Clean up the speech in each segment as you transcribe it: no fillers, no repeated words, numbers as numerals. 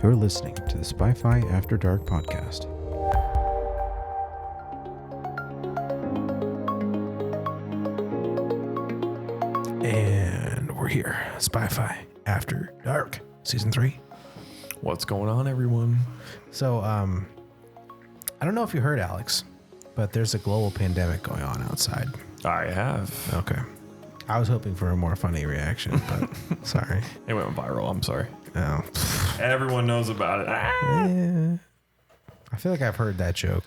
You're listening to the SpyFy After Dark podcast. And we're here, SpyFy After Dark, Season 3. What's going on, everyone? So, I don't know if you heard, Alex, but there's a global pandemic going on outside. I have. Okay. I was hoping for a more funny reaction, but sorry. It went viral. I'm sorry. Oh. Everyone knows about it. Yeah. I feel like I've heard that joke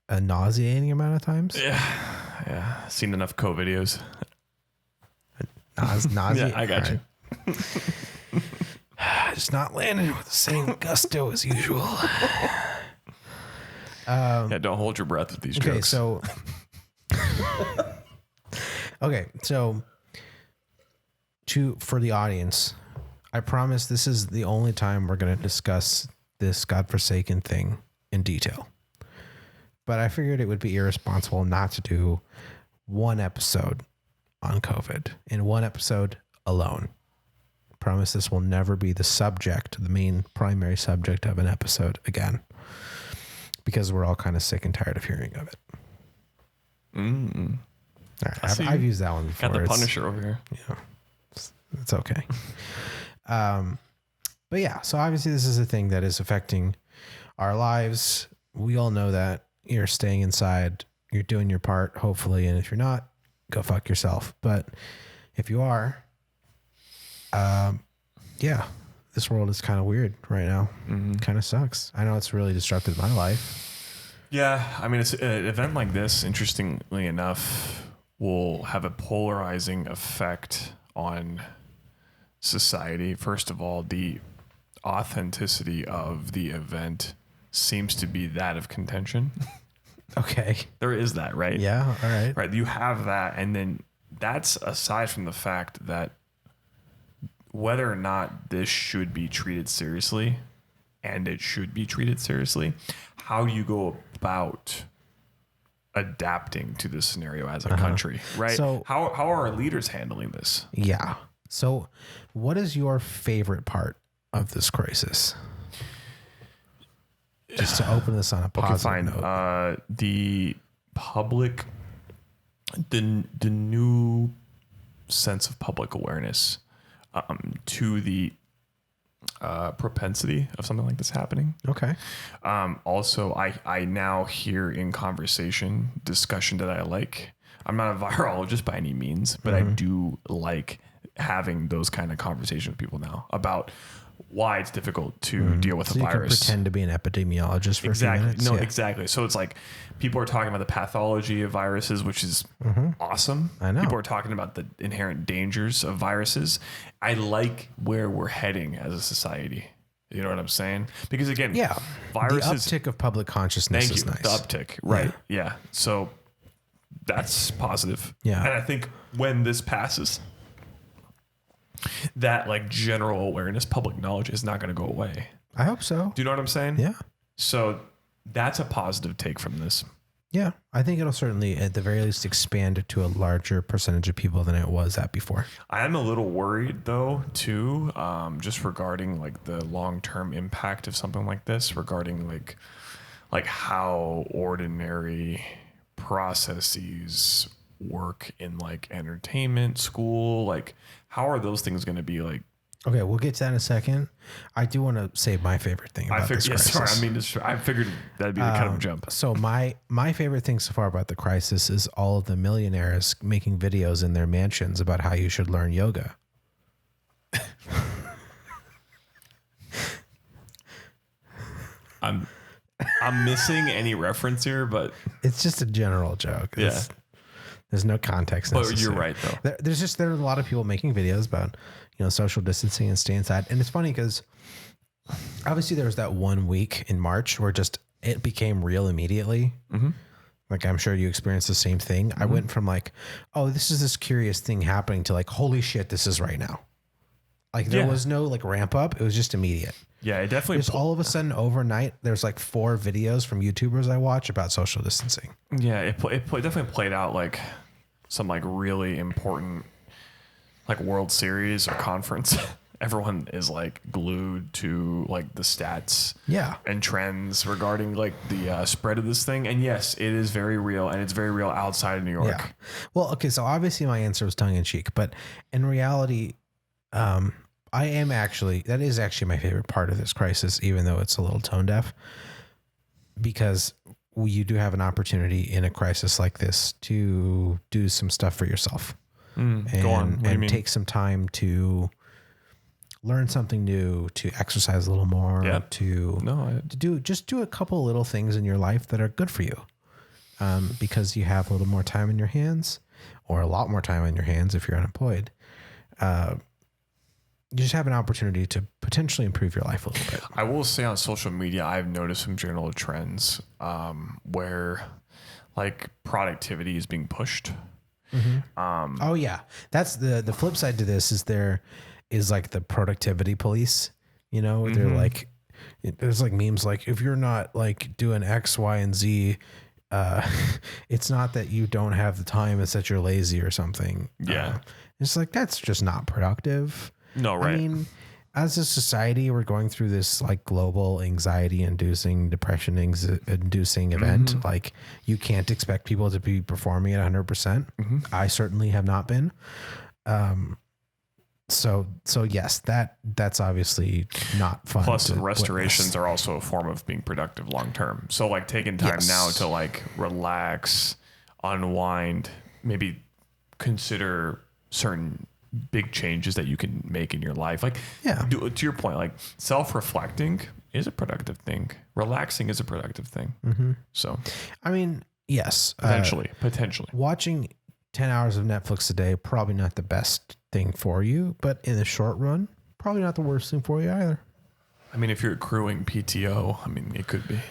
a nauseating amount of times. Yeah. Seen enough videos. Nausea. Yeah, I got you. Just not landing with the same gusto as usual. Yeah, don't hold your breath with these jokes. So for the audience, I promise this is the only time we're going to discuss this godforsaken thing in detail. But I figured it would be irresponsible not to do one episode on COVID in one episode alone. I promise this will never be the main primary subject of an episode again, because we're all kind of sick and tired of hearing of it. All right, I've used that one before. Got the Punisher over here. Yeah, it's okay. But yeah, so obviously this is a thing that is affecting our lives. We all know that. You're staying inside. You're doing your part, hopefully. And if you're not, go fuck yourself. But if you are, yeah, this world is kind of weird right now. Kind of sucks. I know it's really disrupted my life. Yeah, I mean, it's an event like this, interestingly enough, will have a polarizing effect on society. First of all, the authenticity of the event seems to be that of contention. Okay. There is that, right? Yeah. All right. Right. You have that. And then that's aside from the fact that whether or not this should be treated seriously, and it should be treated seriously, how you go about adapting to this scenario as a country, right? So how are our leaders handling this? Yeah. So what is your favorite part of this crisis? Just to open this on a positive note. The public, the new sense of public awareness to the propensity of something like this happening. Okay. Also, I now hear in discussion that I like. I'm not a virologist by any means, but I do like having those kind of conversations with people now about why it's difficult to deal with a virus. You can pretend to be an epidemiologist for exactly. a few minutes. No, yeah. exactly. So it's like people are talking about the pathology of viruses, which is awesome. I know. People are talking about the inherent dangers of viruses. I like where we're heading as a society. You know what I'm saying? Because again, viruses. The uptick of public consciousness is nice. The uptick, right? Yeah. So that's positive. Yeah. And I think when this passes, that like general awareness, public knowledge is not going to go away. I hope so. Do you know what I'm saying? Yeah. So that's a positive take from this. Yeah. I think it'll certainly, at the very least, expand it to a larger percentage of people than it was at before. I am a little worried though, too, just regarding like the long-term impact of something like this, regarding like how ordinary processes work in like entertainment, school, like how are those things going to be like? Okay, we'll get to that in a second. I do want to say my favorite thing about this crisis. I figured that'd be the kind of jump. So my favorite thing so far about the crisis is all of the millionaires making videos in their mansions about how you should learn yoga. I'm missing any reference here, but it's just a general joke. There's no context necessary. But you're right, though. There are a lot of people making videos about, social distancing and stay inside. And it's funny because obviously there was that 1 week in March where it became real immediately. Like, I'm sure you experienced the same thing. I went from like, oh, this is this curious thing happening to like, holy shit, this is right now. Like there was no like ramp up. It was just immediate. Yeah, it definitely. Just all of a sudden overnight, there's like 4 videos from YouTubers I watch about social distancing. Yeah, it definitely played out like some like really important like World Series or conference everyone is like glued to like the stats Yeah. and trends regarding like the spread of this thing. And yes, it is very real, and it's very real outside of New York. Yeah. Well, okay. So obviously my answer was tongue in cheek, but in reality, that is actually my favorite part of this crisis, even though it's a little tone deaf, because you do have an opportunity in a crisis like this to do some stuff for yourself Go on. What do you mean? take some time to learn something new, to exercise a little more, to do a couple little things in your life that are good for you. Because you have a little more time in your hands, or a lot more time in your hands if you're unemployed. You just have an opportunity to potentially improve your life a little bit. I will say on social media, I've noticed some general trends where like productivity is being pushed. Oh yeah. That's the flip side to this is there is like the productivity police, you know, they're like, there's like memes like, if you're not like doing X, Y, and Z, it's not that you don't have the time, it's that you're lazy or something. Yeah. It's like, that's just not productive. No, right. I mean, as a society, we're going through this like global anxiety-inducing, depression-inducing event. Like, you can't expect people to be performing at 100%. I certainly have not been. So yes, that's obviously not fun. Plus, restorations are also a form of being productive long term. So, like taking time now to like relax, unwind, maybe consider certain big changes that you can make in your life. Like, to your point, like self-reflecting is a productive thing. Relaxing is a productive thing. So, I mean, yes, potentially watching 10 hours of Netflix a day, probably not the best thing for you, but in the short run, probably not the worst thing for you either. I mean, if you're accruing PTO, I mean, it could be.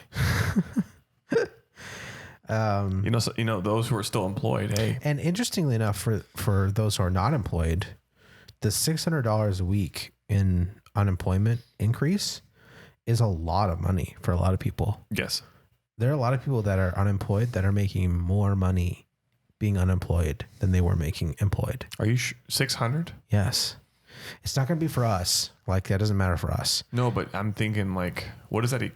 Those who are still employed, hey. And interestingly enough, for those who are not employed, the $600 a week in unemployment increase is a lot of money for a lot of people. Yes. There are a lot of people that are unemployed that are making more money being unemployed than they were making employed. Are you 600? Yes. It's not going to be for us. Like, that doesn't matter for us. No, but I'm thinking like, what does that It's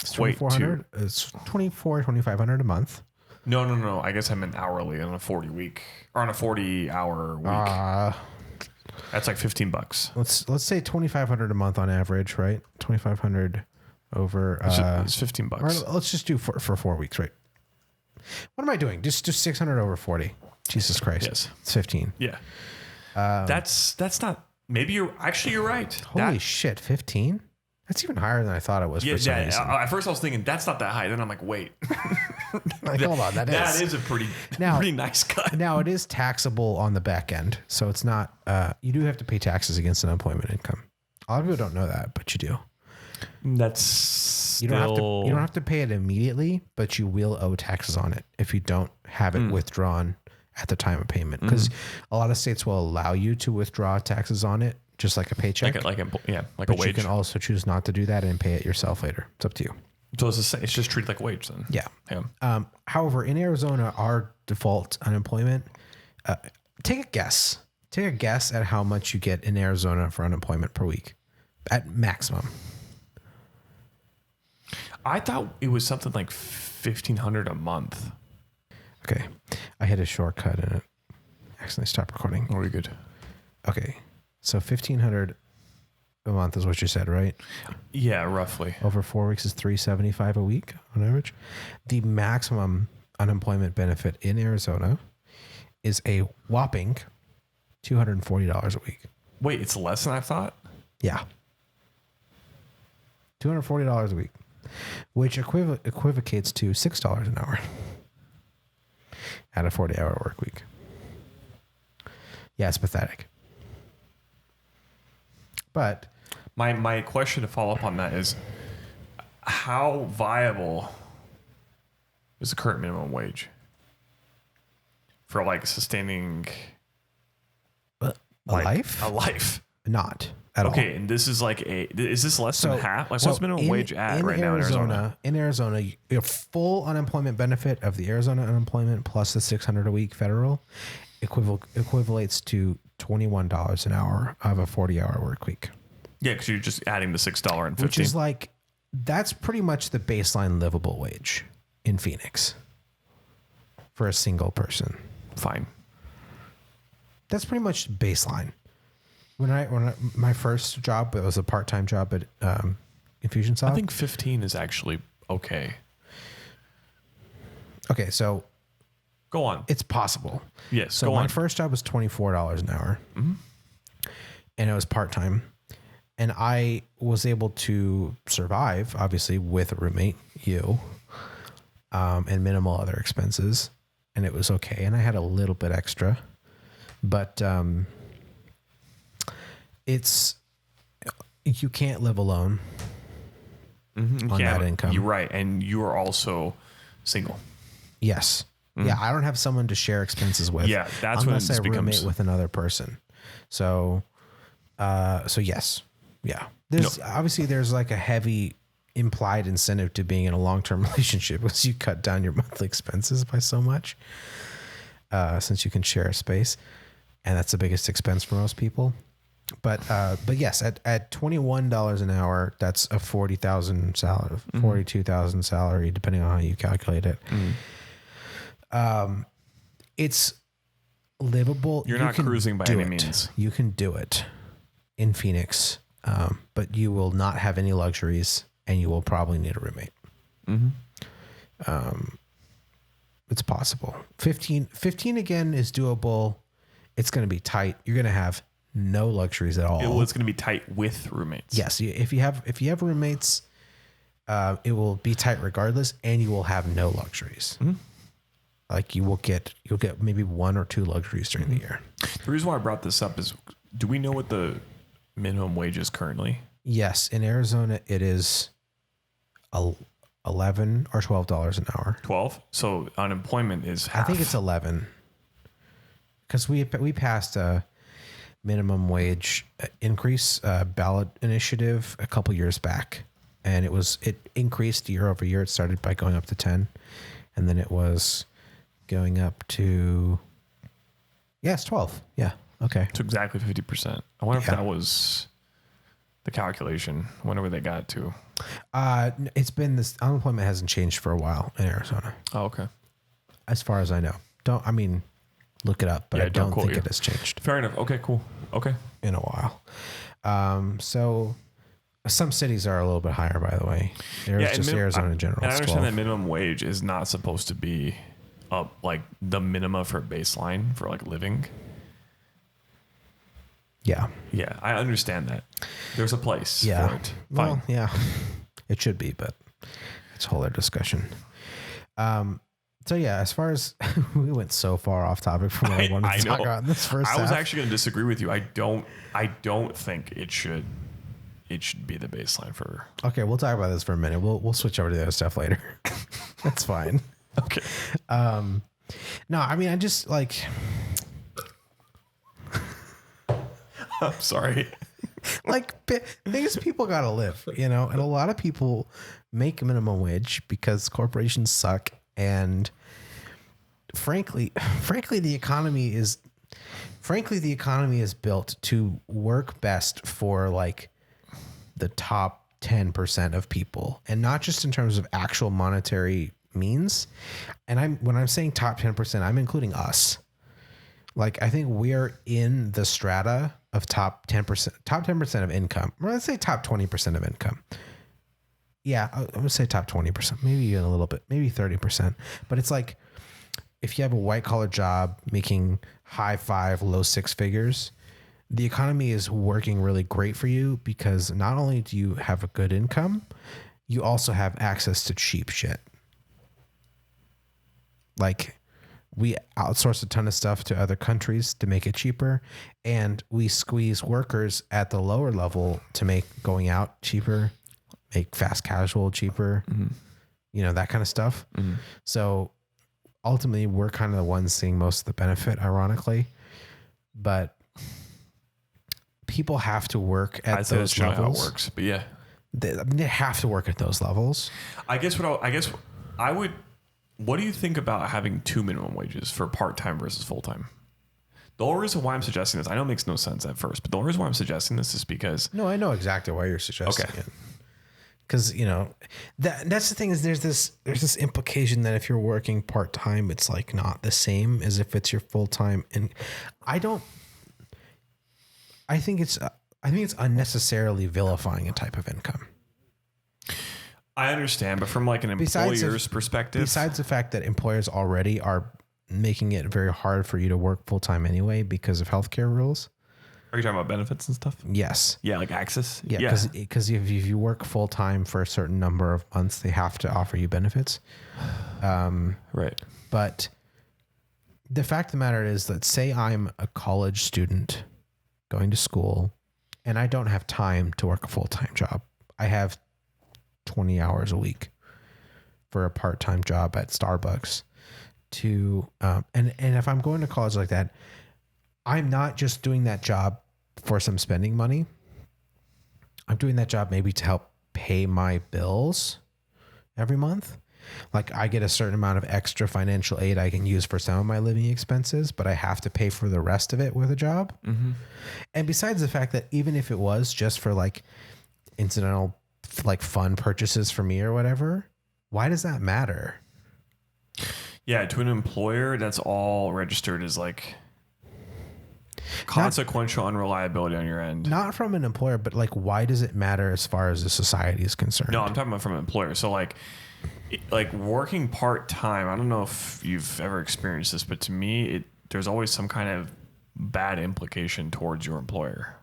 $2,400. It's $2,500 a month. No. I guess I meant hourly on a 40-hour week. That's like $15. Let's say $2,500 a month on average, right? $2,500 over. It's $15. Or let's just do for 4 weeks, right? What am I doing? Just 600 over 40. Jesus Christ. Yes. It's 15. Yeah. That's not. Maybe you're right. Holy shit, 15? That's even higher than I thought it was. Yeah, for some reason. At first I was thinking that's not that high. Then I'm like, wait. Like, hold on, that is a pretty nice cut. Now it is taxable on the back end, so it's not. You do have to pay taxes against unemployment income. A lot of people don't know that, but you do. You don't have to pay it immediately, but you will owe taxes on it if you don't have it withdrawn at the time of payment. Because a lot of states will allow you to withdraw taxes on it, just like a paycheck. Like a but wage. You can also choose not to do that and pay it yourself later. It's up to you. So it's just treated like a wage then. Yeah. However, in Arizona, our default unemployment. Take a guess. Take a guess at how much you get in Arizona for unemployment per week, at maximum. I thought it was something like $1,500 a month. Okay, I hit a shortcut and it accidentally stopped recording. Oh, we're good. Okay, so $1,500 a month is what you said, right? Yeah, roughly. Over 4 weeks is $375 a week on average. The maximum unemployment benefit in Arizona is a whopping $240 a week. Wait, it's less than I thought? Yeah. $240 a week, which equivocates to $6 an hour at a 40-hour work week. Yeah, it's pathetic. But my question to follow up on that is, how viable is the current minimum wage for like sustaining a life? A life. Not at all. Okay, and this is like is this less than half? Like, what's minimum wage at right now in Arizona? In Arizona, your full unemployment benefit of the Arizona unemployment plus the $600 a week federal equivalates to $21 an hour of a 40-hour work week. Yeah, because you're just adding the $6.50. Which is like, that's pretty much the baseline livable wage in Phoenix for a single person. Fine. That's pretty much baseline. My first job, it was a part-time job at Infusionsoft. I think 15 is actually okay. Okay, so go on. It's possible. Yes. So my first job was $24 an hour, and it was part-time, and I was able to survive, obviously, with a roommate, and minimal other expenses, and it was okay. And I had a little bit extra, but you can't live alone on that income. You're right, and you are also single. Yes. Yeah, I don't have someone to share expenses with. Yeah, that's when unless this I roommate becomes with another person. So yes, yeah. There's like a heavy implied incentive to being in a long-term relationship because you cut down your monthly expenses by so much, since you can share a space, and that's the biggest expense for most people. But yes, at $21 an hour, that's a $40,000 salary, $42,000 salary, depending on how you calculate it. It's livable. You're not cruising by any means. You can do it in Phoenix, but you will not have any luxuries, and you will probably need a roommate. It's possible. 15 again is doable. It's going to be tight. You're going to have no luxuries at all. It's going to be tight with roommates. Yes, if you have roommates, it will be tight regardless, and you will have no luxuries. Like you'll get maybe one or two luxuries during the year. The reason why I brought this up is, do we know what the minimum wage is currently? Yes, in Arizona it is $11 or $12 an hour. 12. So unemployment is half. I think it's 11 because we passed a minimum wage increase ballot initiative a couple years back, and it increased year over year. It started by going up to 10, and then it was going up to it's 12. Yeah. Okay. So exactly 50%. I wonder if that was the calculation. I wonder where they got to. It's been this unemployment hasn't changed for a while in Arizona. Oh, okay. As far as I know. Look it up, but I don't think it has changed. Fair enough. Okay, cool. Okay. In a while. So some cities are a little bit higher, by the way. Arizona in general. And I understand that minimum wage is not supposed to be like the minima for baseline for like living. Yeah. Yeah, I understand that. There's a place for it. Fine. Well, yeah, it should be, but it's a whole other discussion. So yeah, as far as we went so far off topic from what I wanted to talk about in this first half. I was actually going to disagree with you. I don't think it should be the baseline for. Okay, we'll talk about this for a minute. We'll switch over to the other stuff later. That's fine. Okay. No, I mean, I just like. I'm sorry. Like things people gotta live, and a lot of people make minimum wage because corporations suck, and frankly the economy is built to work best for like the top 10% of people, and not just in terms of actual monetary means. And when I'm saying top 10%, I'm including us. Like, I think we're in the strata of top 10% of income. Or let's say top 20% of income. Yeah, I would say top 20%, maybe even a little bit, maybe 30%. But it's like, if you have a white collar job making high 5, low 6 figures, the economy is working really great for you because not only do you have a good income, you also have access to cheap shit. Like, we outsource a ton of stuff to other countries to make it cheaper, and we squeeze workers at the lower level to make going out cheaper, make fast casual cheaper, that kind of stuff. So ultimately, we're kind of the ones seeing most of the benefit, ironically. But people have to work at those levels. How it works, but yeah, they have to work at those levels. I would. What do you think about having two minimum wages for part-time versus full-time? The only reason why I'm suggesting this, I know it makes no sense at first, but the only reason why I'm suggesting this is because... No, I know exactly why you're suggesting it. Because, you know, that's the thing is there's this implication that if you're working part-time, it's like not the same as if it's your full-time. And I think it's unnecessarily vilifying a type of income. I understand, but from like an employer's perspective... Besides the fact that employers already are making it very hard for you to work full-time anyway because of healthcare rules. Are you talking about benefits and stuff? Yes. Yeah, like access? Yeah, because if you work full-time for a certain number of months, they have to offer you benefits. Right. But the fact of the matter is that say I'm a college student going to school and I don't have time to work a full-time job. I have 20 hours a week for a part-time job at Starbucks and if I'm going to college like that, I'm not just doing that job for some spending money. I'm doing that job maybe to help pay my bills every month. Like I get a certain amount of extra financial aid I can use for some of my living expenses, but I have to pay for the rest of it with a job. Mm-hmm. And besides the fact that even if it was just for like incidental, like fun purchases for me or whatever, why does that matter? Yeah. To an employer, that's all registered as like consequential unreliability on your end. Not from an employer, but like, why does it matter as far as the society is concerned? No, I'm talking about from an employer. So like working part-time, I don't know if you've ever experienced this, but to me, there's always some kind of bad implication towards your employer.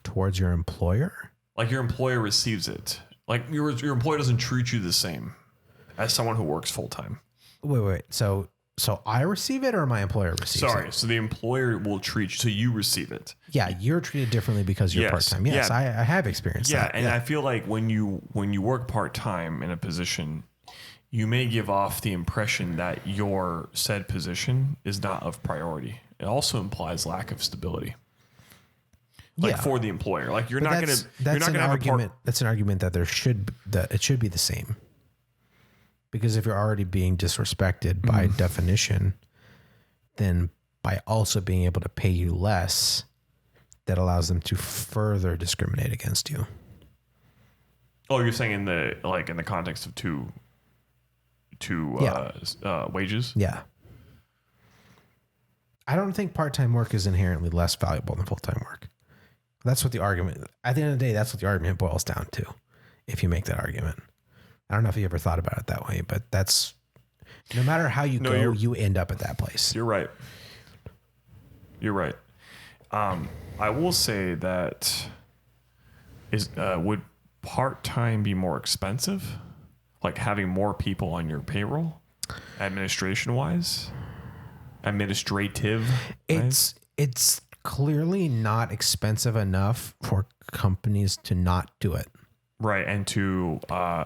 Towards your employer? Like your employer receives it. Like your employer doesn't treat you the same as someone who works full-time. Wait. So I receive it or my employer receives it? Sorry. So the employer will treat you. So you receive it. Yeah. You're treated differently because you're part-time. Yes. Yeah. I have experienced that. And I feel like when you work part-time in a position, you may give off the impression that your said position is not of priority. It also implies lack of stability. Like for the employer, like you're not going to have argument. That's an argument that it should be the same. Because if you're already being disrespected by definition, then by also being able to pay you less, that allows them to further discriminate against you. Oh, you're saying in the context of two wages? Yeah. I don't think part-time work is inherently less valuable than full-time work. That's what the argument, at the end of the day, that's what the argument boils down to. If you make that argument. I don't know if you ever thought about it that way, but that's no matter how you go, you end up at that place. You're right. I will say that would part-time be more expensive? Like having more people on your payroll, administrative wise. It's clearly not expensive enough for companies to not do it. Right, and to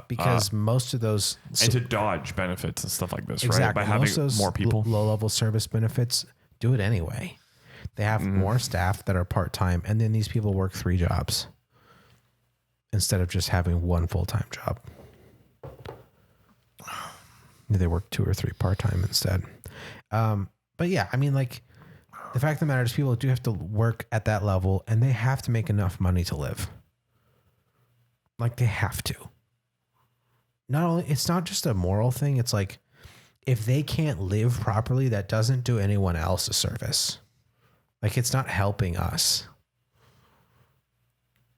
because most of those and to dodge benefits and stuff like this, exactly. right? By having more people, low-level service benefits do it anyway. They have more staff that are part-time, and then these people work 3 jobs instead of just having one full-time job. They work 2 or 3 part-time instead. But yeah, I mean, like the fact of the matter is, people do have to work at that level, and they have to make enough money to live. Like they have to. It's not just a moral thing. It's like if they can't live properly, that doesn't do anyone else a service. Like it's not helping us.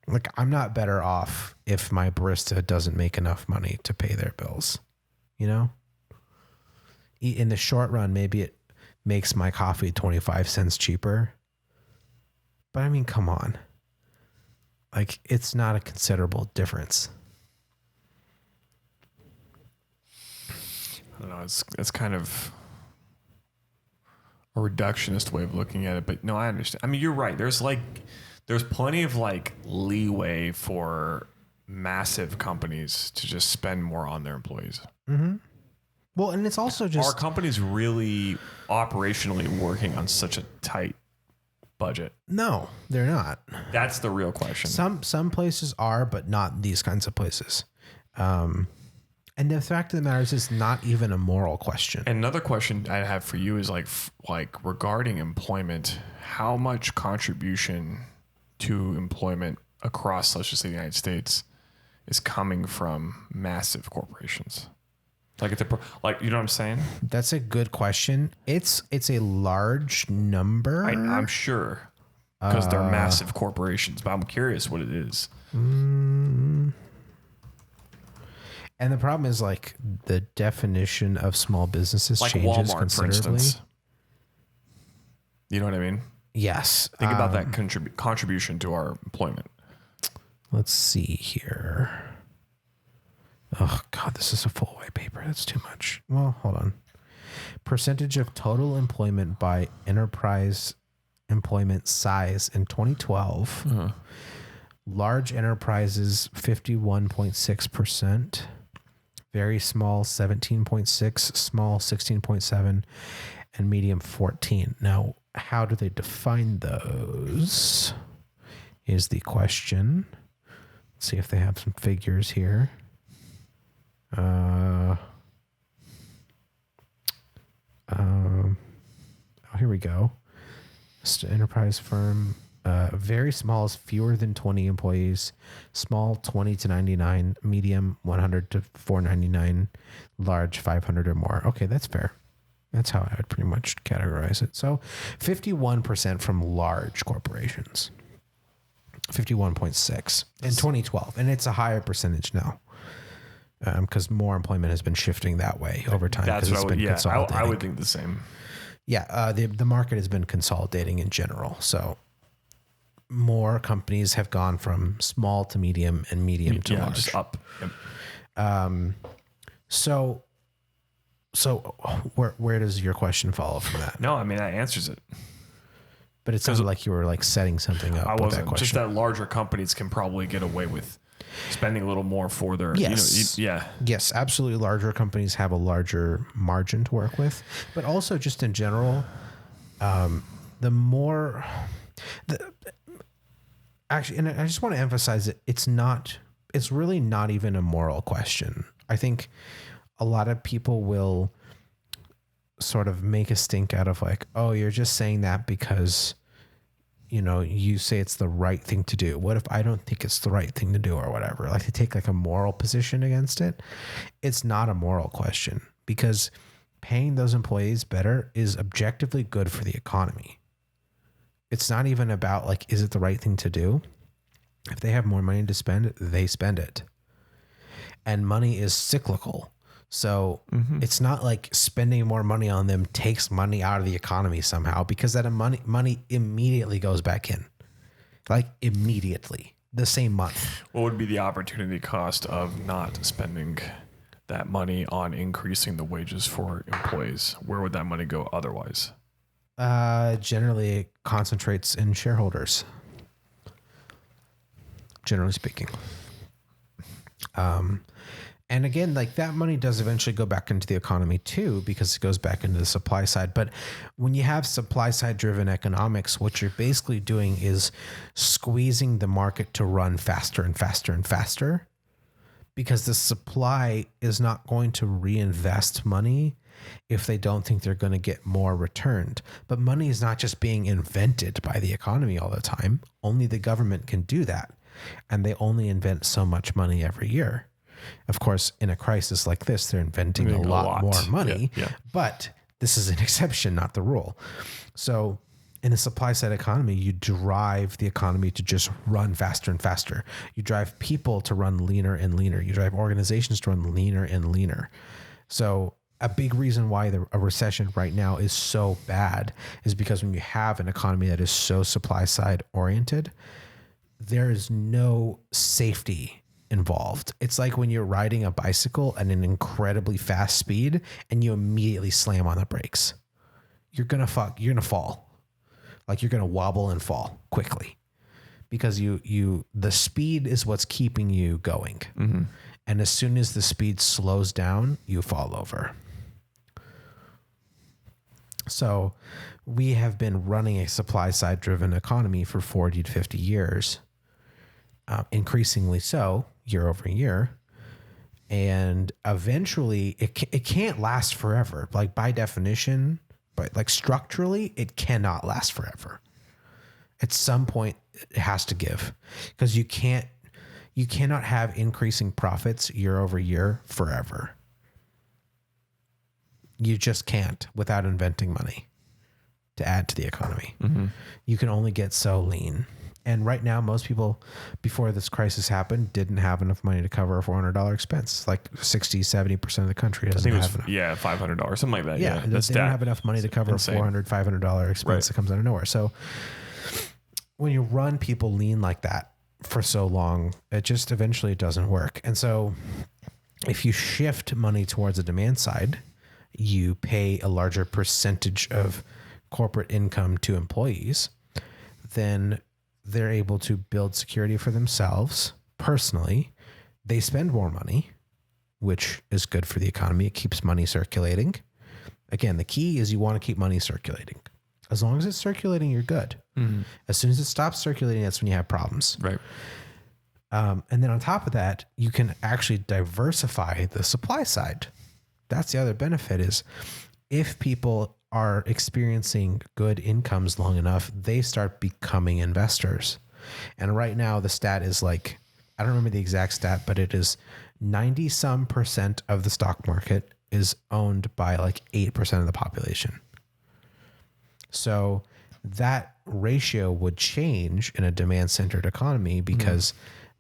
Like I'm not better off if my barista doesn't make enough money to pay their bills. You know? In the short run, maybe it makes my coffee 25 cents cheaper. But I mean, come on. Like, it's not a considerable difference. I don't know. It's kind of a reductionist way of looking at it, but no, I understand. I mean, you're right. There's plenty of like leeway for massive companies to just spend more on their employees. Mm-hmm. Well, and it's also just... Are companies really operationally working on such a tight budget? No, they're not. That's the real question. Some places are, but not these kinds of places. And And the fact of the matter is, it's not even a moral question. Another question I have for you is like regarding employment, how much contribution to employment across, let's just say, the United States is coming from massive corporations? Like, you know what I'm saying? That's a good question. It's a large number. I'm sure, because they're massive corporations, but I'm curious what it is. And the problem is, like, the definition of small businesses Like changes Walmart, considerably. for instance. You know what I mean? Yes. Think about that contribution to our employment. Let's see here. Oh, God, this is a full white paper. That's too much. Well, hold on. Percentage of total employment by enterprise employment size in 2012. Large enterprises, 51.6%. Very small, 17.6%. Small, 16.7%. And medium, 14%. Now, how do they define those is the question. Let's see if they have some figures here. Here we go. Enterprise firm. Very small is fewer than 20 employees. Small, 20 to 99. Medium, 100 to 499. Large, 500 or more. Okay, that's fair. That's how I would pretty much categorize it. So 51% from large corporations. 51.6 in 2012. And it's a higher percentage now. Because more employment has been shifting that way over time. That's what consolidating. I would think the same. Yeah, the market has been consolidating in general. So more companies have gone from small to medium and medium to large. Just up. Yep. So where does your question follow from that? No, I mean, that answers it. But it sounded like you were like setting something up. I with wasn't. That question. Just that larger companies can probably get away with spending a little more for their, Yes. Yes, absolutely. Larger companies have a larger margin to work with, but also just in general, actually, and I just want to emphasize it. It's really not even a moral question. I think a lot of people will sort of make a stink out of like, oh, you're just saying that because, you say it's the right thing to do. What if I don't think it's the right thing to do or whatever? Like to take like a moral position against it. It's not a moral question because paying those employees better is objectively good for the economy. It's not even about like, is it the right thing to do? If they have more money to spend, they spend it. And money is cyclical. So it's not like spending more money on them takes money out of the economy somehow, because that money immediately goes back in, like immediately, the same month. What would be the opportunity cost of not spending that money on increasing the wages for employees? Where would that money go otherwise? Generally it concentrates in shareholders, generally speaking. And again, like that money does eventually go back into the economy too, because it goes back into the supply side. But when you have supply side driven economics, what you're basically doing is squeezing the market to run faster and faster and faster, because the supply is not going to reinvest money if they don't think they're going to get more returned. But money is not just being invented by the economy all the time. Only the government can do that. And they only invent so much money every year. Of course, in a crisis like this, they're inventing a lot more money, but this is an exception, not the rule. So in a supply side economy, you drive the economy to just run faster and faster. You drive people to run leaner and leaner. You drive organizations to run leaner and leaner. So a big reason why a recession right now is so bad is because when you have an economy that is so supply side oriented, there is no safety involved. It's like when you're riding a bicycle at an incredibly fast speed and you immediately slam on the brakes. You're going to fall. Like you're going to wobble and fall quickly because the speed is what's keeping you going. Mm-hmm. And as soon as the speed slows down, you fall over. So we have been running a supply side driven economy for 40 to 50 years. Increasingly so year over year. And eventually it can't last forever. Like by definition, but like structurally, it cannot last forever. At some point it has to give, because you cannot have increasing profits year over year forever. You just can't without inventing money to add to the economy. Mm-hmm. You can only get so lean. And right now, most people, before this crisis happened, didn't have enough money to cover a $400 expense. Like 60, 70% of the country doesn't have enough. Yeah, $500, something like that. Yeah, they don't have enough money to cover insane. A $400, $500 expense that comes out of nowhere. So when you run people lean like that for so long, it just eventually doesn't work. And so if you shift money towards the demand side, you pay a larger percentage of corporate income to employees, then they're able to build security for themselves personally. They spend more money, which is good for the economy. It keeps money circulating. Again, the key is you want to keep money circulating. As long as it's circulating, you're good. Mm-hmm. As soon as it stops circulating, that's when you have problems. Right. And then on top of that, you can actually diversify the supply side. That's the other benefit, is if people are experiencing good incomes long enough, they start becoming investors. And right now the stat is like, I don't remember the exact stat, but it is 90% of the stock market is owned by like 8% of the population. So that ratio would change in a demand-centered economy, because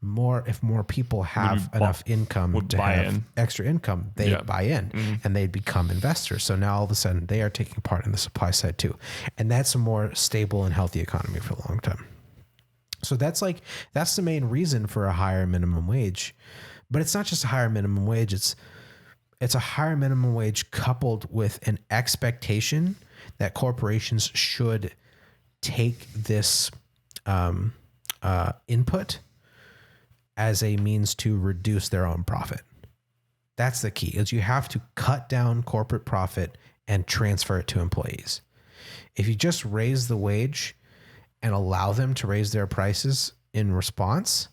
if more people have enough income to have extra income, they buy in and they become investors. So now all of a sudden they are taking part in the supply side too. And that's a more stable and healthy economy for the long term. So that's the main reason for a higher minimum wage. But it's not just a higher minimum wage. It's a higher minimum wage coupled with an expectation that corporations should take this input as a means to reduce their own profit. That's the key, is you have to cut down corporate profit and transfer it to employees. If you just raise the wage and allow them to raise their prices in response,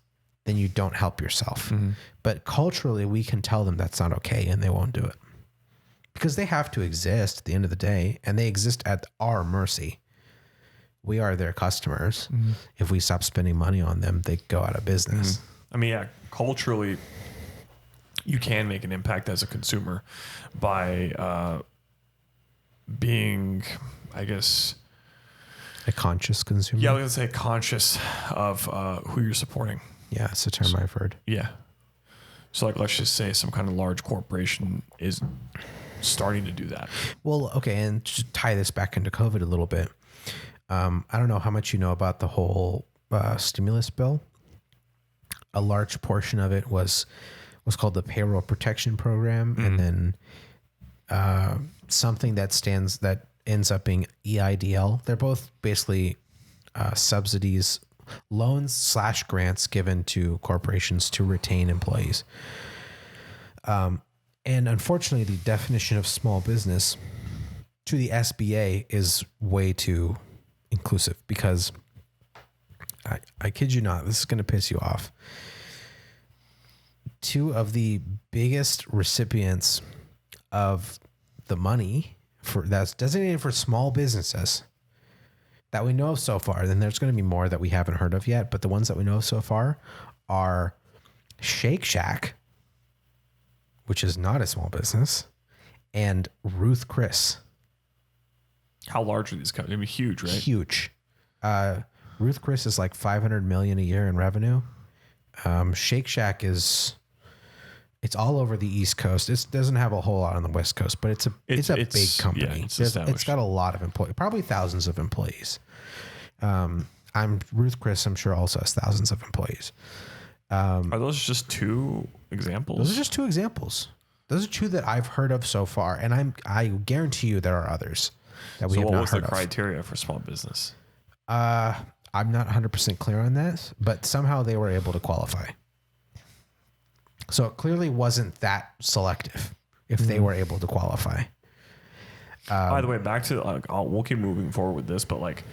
then you don't help yourself. Mm-hmm. But culturally, we can tell them that's not okay, and they won't do it. Because they have to exist at the end of the day, and they exist at our mercy. We are their customers. Mm-hmm. If we stop spending money on them, they go out of business. Mm-hmm. I mean, yeah, culturally, you can make an impact as a consumer by being, I guess, a conscious consumer. Yeah, I was going to say conscious of who you're supporting. Yeah, it's a term I've heard. Yeah. So like, let's just say some kind of large corporation is starting to do that. Well, okay, and to tie this back into COVID a little bit, I don't know how much you know about the whole stimulus bill. A large portion of it was called the Payroll Protection Program, and then something that ends up being EIDL. They're both basically subsidies, loans / grants given to corporations to retain employees. And unfortunately, the definition of small business to the SBA is way too inclusive, because I kid you not, this is going to piss you off. Two of the biggest recipients of the money that's designated for small businesses that we know of so far, then there's going to be more that we haven't heard of yet, but the ones that we know of so far are Shake Shack, which is not a small business, and Ruth Chris. How large are these companies? They'd be huge, right? Huge. Ruth Chris is like $500 million a year in revenue. Shake Shack it's all over the East Coast. It doesn't have a whole lot on the West Coast, but it's a big company. Yeah, it's got a lot of employees, probably thousands of employees. Ruth Chris, I'm sure, also has thousands of employees. Are those just two examples? Those are just two examples. Those are two that I've heard of so far, and I guarantee you there are others that we have not heard of. So what was the criteria for small business? I'm not 100% clear on that, but somehow they were able to qualify. So it clearly wasn't that selective if they were able to qualify. By the way, back to we'll keep moving forward with this, but like,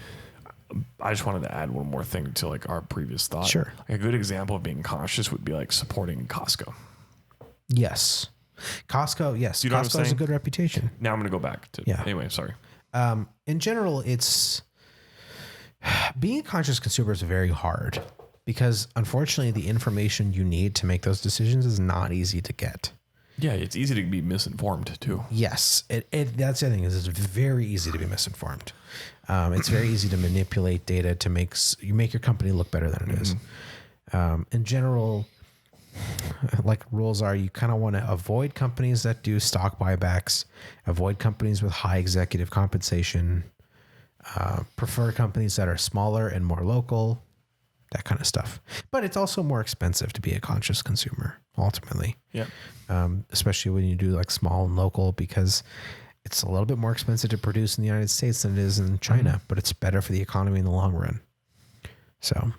I just wanted to add one more thing to like our previous thought. Sure. Like a good example of being cautious would be like supporting Costco. Yes. Costco. Yes. Do you know what I'm Costco has a saying? good reputation. Now I'm going to go back to, anyway, sorry. In general, it's being a conscious consumer is very hard because unfortunately the information you need to make those decisions is not easy to get. Yeah. It's easy to be misinformed too. Yes. That's the thing is it's very easy to be misinformed. It's very easy to manipulate data to make your company look better than it is. In general, like rules are, you kind of want to avoid companies that do stock buybacks, avoid companies with high executive compensation, prefer companies that are smaller and more local, that kind of stuff. But it's also more expensive to be a conscious consumer ultimately. Yeah. Especially when you do like small and local, because it's a little bit more expensive to produce in the United States than it is in China, but it's better for the economy in the long run. So.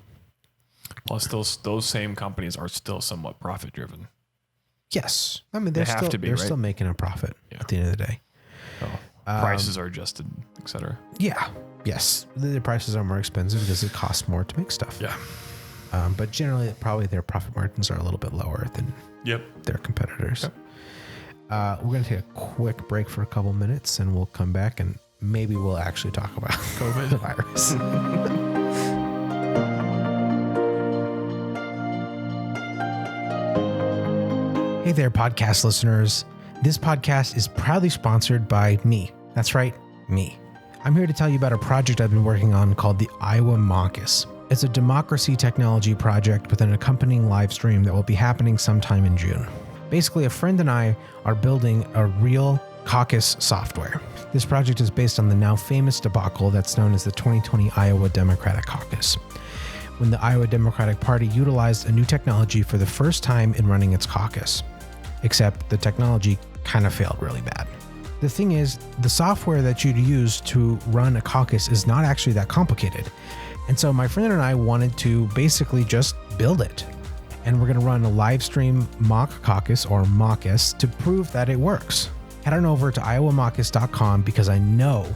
Plus, those same companies are still somewhat profit driven. Yes, I mean they're still making a profit at the end of the day. Prices are adjusted, etc. Yeah. Yes, the prices are more expensive because it costs more to make stuff. Yeah. But generally, probably their profit margins are a little bit lower than their competitors. Yep. We're going to take a quick break for a couple minutes, and we'll come back and maybe we'll actually talk about COVID the virus. Hey there, podcast listeners. This podcast is proudly sponsored by me. That's right, me. I'm here to tell you about a project I've been working on called the Iowa Maucus. It's a democracy technology project with an accompanying live stream that will be happening sometime in June. Basically, a friend and I are building a real caucus software. This project is based on the now famous debacle that's known as the 2020 Iowa Democratic Caucus, when the Iowa Democratic Party utilized a new technology for the first time in running its caucus. Except the technology kind of failed really bad. The thing is, the software that you'd use to run a caucus is not actually that complicated. And so my friend and I wanted to basically just build it. And we're going to run a live stream mock caucus or Maucus to prove that it works. Head on over to iowamaucus.com because I know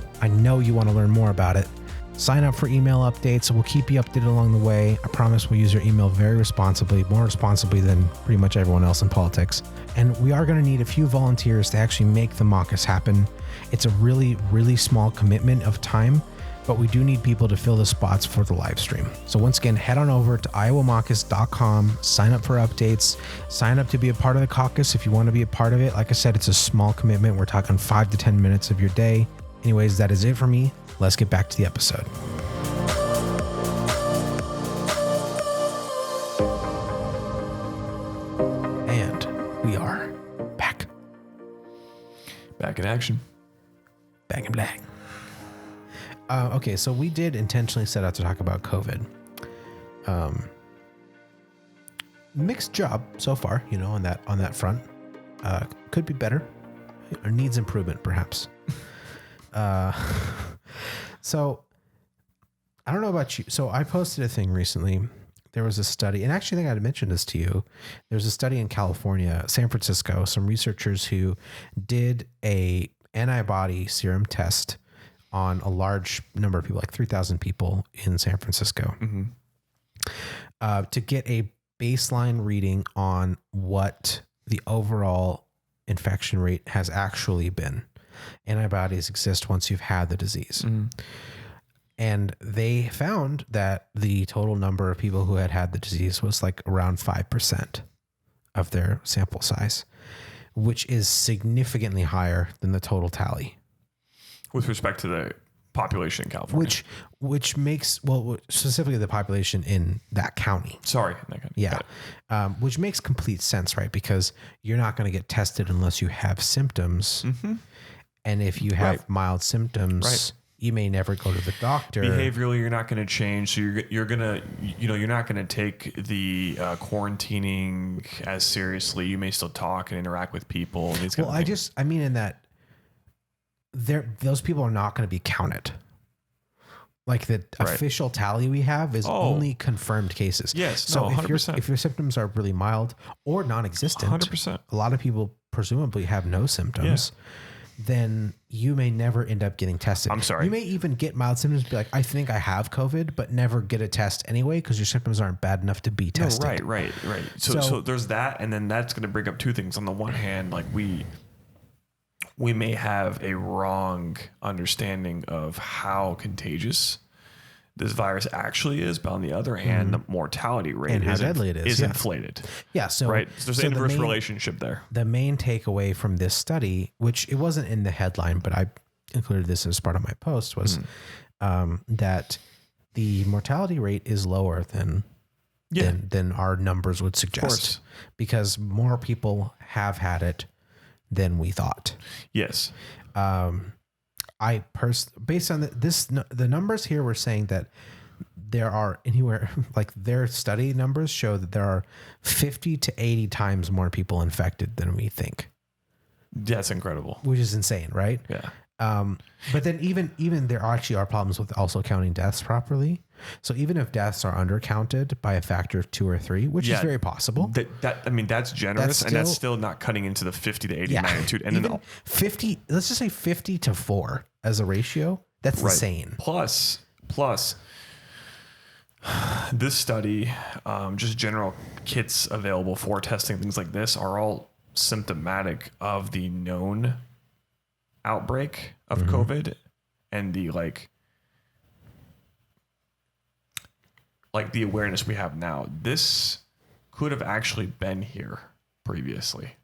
you want to learn more about it. Sign up for email updates. We'll keep you updated along the way. I promise we'll use your email very responsibly, more responsibly than pretty much everyone else in politics. And we are going to need a few volunteers to actually make the Maucus happen. It's a really, really small commitment of time, but we do need people to fill the spots for the live stream. So once again, head on over to iowamaucus.com, sign up for updates, sign up to be a part of the caucus if you want to be a part of it. Like I said, it's a small commitment. We're talking 5 to 10 minutes of your day. Anyways, that is it for me. Let's get back to the episode. And we are back. Back in action. Back in black. Okay, so we did intentionally set out to talk about COVID. Mixed job so far, on that front. Could be better. Or needs improvement, perhaps. So I don't know about you. So I posted a thing recently. There was a study, and actually I think I mentioned this to you. There's a study in California, San Francisco, some researchers who did a antibody serum test on a large number of people, like 3,000 people in San Francisco, to get a baseline reading on what the overall infection rate has actually been. Antibodies exist once you've had the disease. And they found that the total number of people who had the disease was like around 5% of their sample size, which is significantly higher than the total tally. With respect to the population in California. Which makes, specifically the population in that county. Sorry. In that county. Yeah. Which makes complete sense, right? Because you're not going to get tested unless you have symptoms. And if you have mild symptoms, you may never go to the doctor. Behaviorally, you're not going to change. So you're going to, you're not going to take the quarantining as seriously. You may still talk and interact with people. I mean in that those people are not going to be counted. Like the official tally we have is only confirmed cases. Yes. So 100%. If your symptoms are really mild or non-existent, 100%. A lot of people presumably have no symptoms. then you may never end up getting tested. I'm sorry. You may even get mild symptoms, be like, I think I have COVID, but never get a test anyway because your symptoms aren't bad enough to be tested. No, right. So there's that, and then that's going to bring up two things. On the one hand, like we may have a wrong understanding of how contagious this virus actually is, but on the other hand, the mortality rate And how deadly it is, is yeah. inflated. Yeah. So, Right. So there's an inverse relationship there. The main takeaway from this study, which it wasn't in the headline, but I included this as part of my post, was that the mortality rate is lower than our numbers would suggest, because more people have had it than we thought. Yes. Based on the numbers here, were saying that there are anywhere, like their study numbers show that there are 50 to 80 times more people infected than we think. That's incredible. Which is insane, right? Yeah. But then even there actually are problems with also counting deaths properly. So even if deaths are undercounted by a factor of 2 or 3, which is very possible. That's generous, and that's still not cutting into the 50 to 80 magnitude. And even then 50, let's just say 50 to 4 as a ratio. That's insane. Plus, this study, just general kits available for testing things like this are all symptomatic of the known outbreak of COVID and the like the awareness we have now. This could have actually been here previously.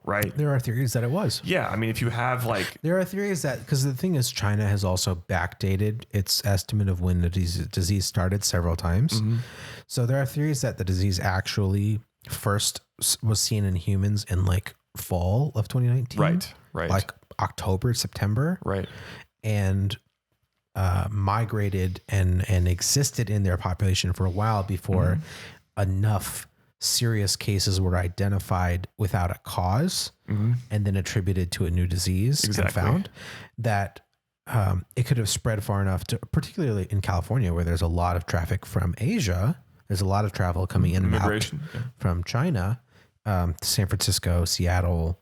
Right. There are theories that it was. Yeah. I mean, if you have there are theories that, because the thing is, China has also backdated its estimate of when the disease started several times. So there are theories that the disease actually first was seen in humans in fall of 2019. Right. Like October, September. Right. And migrated and existed in their population for a while before enough serious cases were identified without a cause and then attributed to a new disease and found that it could have spread far enough to, particularly in California, where there's a lot of traffic from Asia. There's a lot of travel coming in and out from China, San Francisco, Seattle,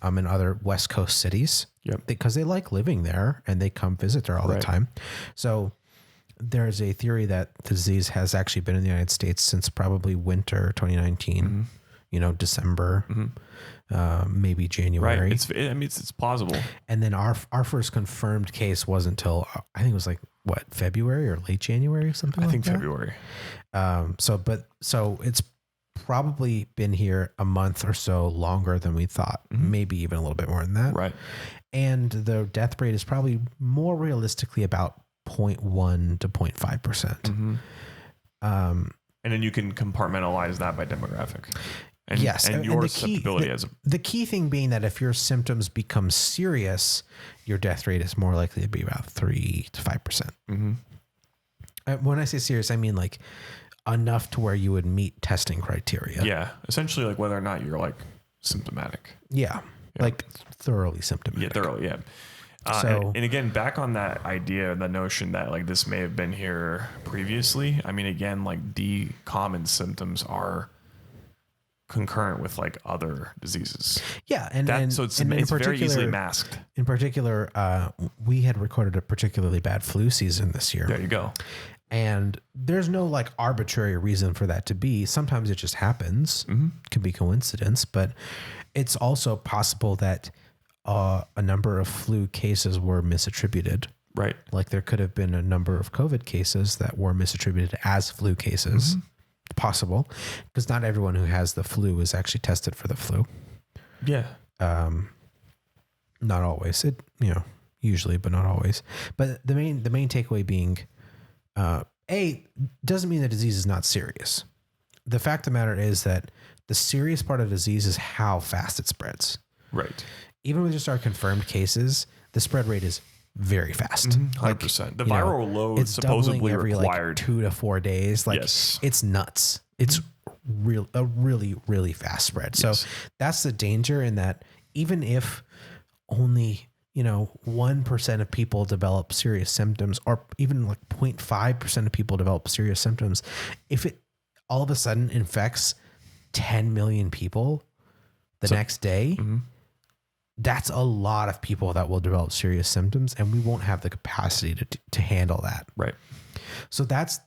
and other West Coast cities, because they like living there and they come visit there all the time. So there's a theory that the disease has actually been in the United States since probably winter 2019, December, maybe January. Right. It's plausible. And then our first confirmed case wasn't until, I think it was February or late January or something. I think February. So it's probably been here a month or so longer than we thought, maybe even a little bit more than that. Right. And the death rate is probably more realistically about 0.1 to 0.5%. And then you can compartmentalize that by demographic. And, yes. And your susceptibility as the key thing being that if your symptoms become serious, your death rate is more likely to be about 3 to 5%. When I say serious, I mean enough to where you would meet testing criteria. Yeah. Essentially whether or not you're symptomatic. Yeah. Thoroughly symptomatic. Yeah, thoroughly. Yeah. And again, back on that idea, the notion that this may have been here previously. I mean, again, the common symptoms are concurrent with other diseases. Yeah. So it's very easily masked. In particular, we had recorded a particularly bad flu season this year. There you go. And there's no arbitrary reason for that to be. Sometimes it just happens. Could be coincidence, but it's also possible that a number of flu cases were misattributed. Right. There could have been a number of COVID cases that were misattributed as flu cases. Possible, because not everyone who has the flu is actually tested for the flu. Yeah. Not always. Usually, but not always. But the main takeaway being, doesn't mean the disease is not serious. The fact of the matter is that the serious part of the disease is how fast it spreads. Right. Even with just our confirmed cases, the spread rate is very fast. 100%. The viral load supposedly every required 2 to 4 days. Yes. It's nuts. It's a really, really fast spread. So that's the danger in that even if only, 1% of people develop serious symptoms, or even 0.5% of people develop serious symptoms, if it all of a sudden infects 10 million people the next day, that's a lot of people that will develop serious symptoms, and we won't have the capacity to handle that. Right. So that's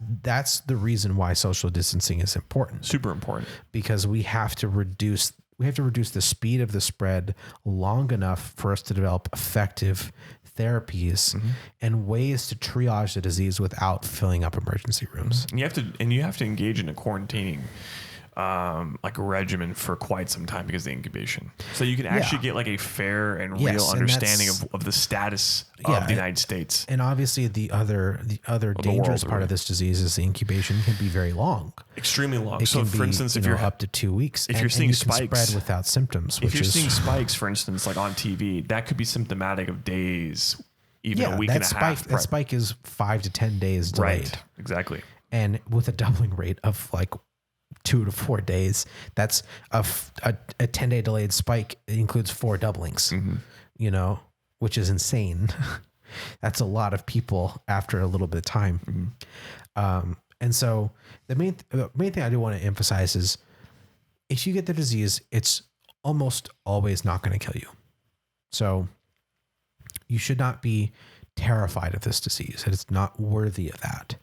the reason why social distancing is important. Super important. Because we have to reduce the speed of the spread long enough for us to develop effective therapies and ways to triage the disease without filling up emergency rooms. And you have to engage in a quarantining like a regimen for quite some time because of the incubation. So you can actually get like a fair and real understanding of the status of the United States. And obviously the other dangerous part of this disease is the incubation can be very long. Extremely long. It So can for be, instance, if you're up to 2 weeks, if you're seeing spikes, spread without symptoms, if you're seeing spikes, for instance, like on TV, that could be symptomatic of days, even a week and a half. That spike is 5 to 10 days delayed. Right. Exactly. And with a doubling rate of like 2 to 4 days, that's a 10-day delayed spike. It includes 4 doublings, which is insane. That's a lot of people after a little bit of time. And so the main thing I do want to emphasize is if you get the disease, it's almost always not going to kill you. So you should not be terrified of this disease. It's not worthy of that.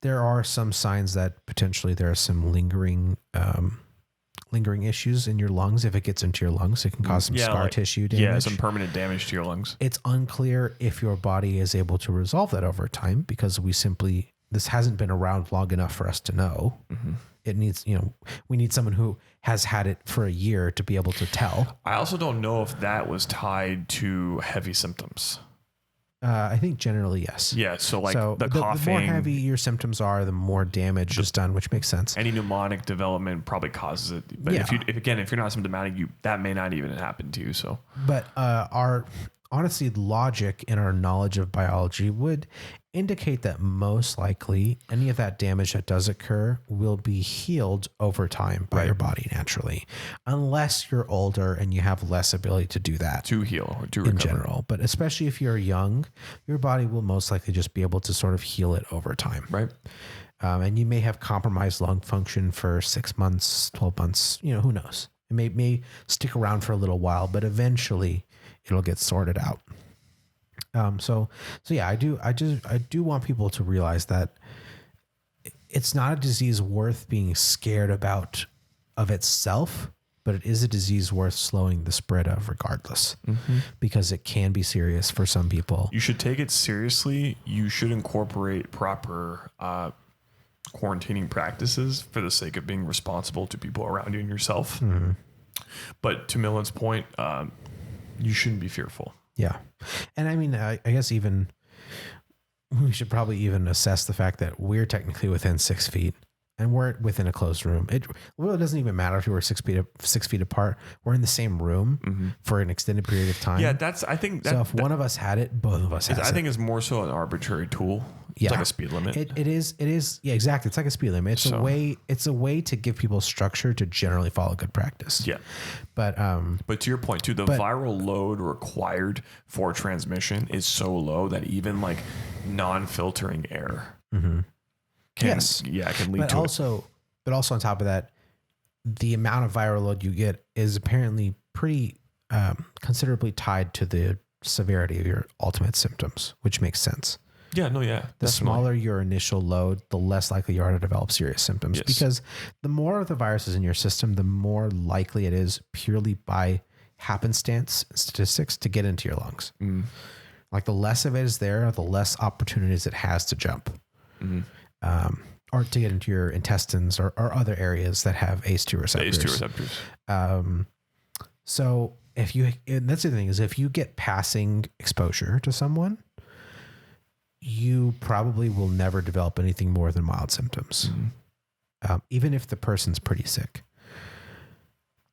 There are some signs that potentially there are some lingering issues in your lungs. If it gets into your lungs, it can cause some scar tissue damage. Yeah, some permanent damage to your lungs. It's unclear if your body is able to resolve that over time because this hasn't been around long enough for us to know. It needs, we need someone who has had it for a year to be able to tell. I also don't know if that was tied to heavy symptoms. I think generally, yes. Yeah. So the coughing. The more heavy your symptoms are, the more damage is done, which makes sense. Any pneumonic development probably causes it. But if you're not symptomatic, that may not even happen to you. So, but honestly, logic in our knowledge of biology would indicate that most likely any of that damage that does occur will be healed over time by your body naturally, unless you're older and you have less ability to do that to heal or to in recover. General. But especially if you're young, your body will most likely just be able to sort of heal it over time. Right. And you may have compromised lung function for 6 months, 12 months, who knows? It may stick around for a little while, but eventually it'll get sorted out. So yeah, I do want people to realize that it's not a disease worth being scared about of itself, but it is a disease worth slowing the spread of regardless, because it can be serious for some people. You should take it seriously. You should incorporate proper quarantining practices for the sake of being responsible to people around you and yourself. But to Millan's point, you shouldn't be fearful. Yeah. And I mean, I guess even we should probably even assess the fact that we're technically within 6 feet and we're within a closed room. It really doesn't even matter if we were 6 feet apart. We're in the same room for an extended period of time. Yeah, I think so. If one of us had it, both of us has it. I think it's more so an arbitrary tool. It's like a speed limit. It is. Yeah, exactly. It's like a speed limit. It's a way to give people structure to generally follow good practice. Yeah. But to your point too, the viral load required for transmission is so low that even like non-filtering air can lead to it. But also on top of that, the amount of viral load you get is apparently pretty considerably tied to the severity of your ultimate symptoms, which makes sense. Yeah, no, yeah. The smaller your initial load, the less likely you are to develop serious symptoms. Yes. Because the more of the virus is in your system, the more likely it is purely by happenstance statistics to get into your lungs. Like the less of it is there, the less opportunities it has to jump. Or to get into your intestines or other areas that have ACE2 receptors. ACE2 receptors. So and that's the thing is if you get passing exposure to someone, you probably will never develop anything more than mild symptoms, even if the person's pretty sick.